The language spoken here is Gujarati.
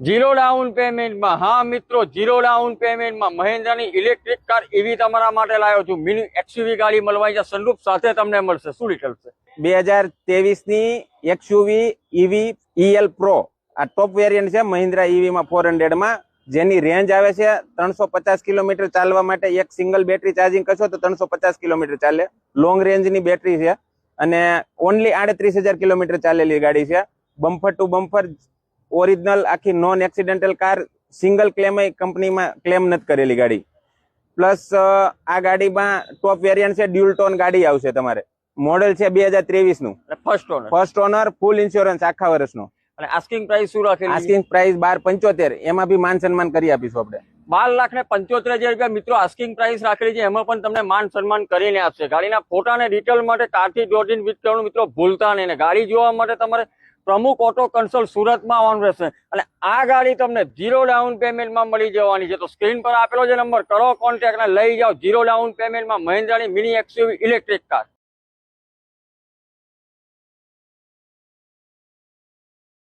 जीरो डाउन पेमेंट में। हाँ मित्रों, जीरो डाउन पेमेंट में મહિન્દ્રાની ઇલેક્ટ્રિક કાર ઈવી તમારા માટે લાવ્યો છું। મિની એક્સયુવી ગાડી મળવાની છે, સનરૂફ સાથે તમને મળશે। શું ડિટેલ છે? 2023 ની એક્સયુવી ઈવી ઈએલ પ્રો આ ટોપ વેરિયન્ટ છે મહિન્દ્રા ઈવી માં 400 માં, જેની રેન્જ આવે છે 350 કિલોમીટર ચાલવા માટે। એક સિંગલ બેટરી ચાર્જિંગ કરશો તો 350 કિલોમીટર ચાલે। લોંગ રેન્જ ની બેટરી છે અને ઓનલી 38,000 કિલોમીટર ચાલેલી ગાડી છે। બમ્પર ટુ બમ્પર ઓરિજિનલ, આખી non accidental car, single claim કંપનીમાં ક્લેમ નથી કરેલી ગાડી। પ્લસ આ ગાડીમાં ટોપ વેરિયન્ટ છે, ડ્યુઅલ ટોન ગાડી આવશે તમારે। મોડેલ છે 2023 નું, ફર્સ્ટ ઓનર। ફર્સ્ટ ઓનર, ફૂલ ઇન્સ્યોરન્સ આખા વર્ષનો। અને આસ્કિંગ પ્રાઇસ શું રાખેલી? આસ્કિંગ પ્રાઇસ 12,75, એમાં બી માન સન્માન કરી આપીશું આપણે। 12,75,000 મિત્રો આસ્કિંગ પ્રાઇસ રાખેલી છે, એમાં પણ તમને માન સન્માન કરીને આપશે। ગાડીના ફોટા અને ડિટેલ માટે કારથી જોડીને વિઝિટ કરવાનું મિત્રો ભૂલતા નહીં। ગાડી જોવા માટે તમારે પ્રમુખ ઓટો કન્સલ્ટ સુરતમાં આવવાનું રહેશે અને આ ગાડી તમને ઝીરો ડાઉન પેમેન્ટમાં મળી જવાની છે। તો સ્ક્રીન પર આપેલો જે નંબર કરો કોન્ટેક્ટ અને લઈ જાઓ ઝીરો ડાઉન પેમેન્ટમાં મહિન્દ્રાની મિની એક્સયુવી ઇલેક્ટ્રિક કાર।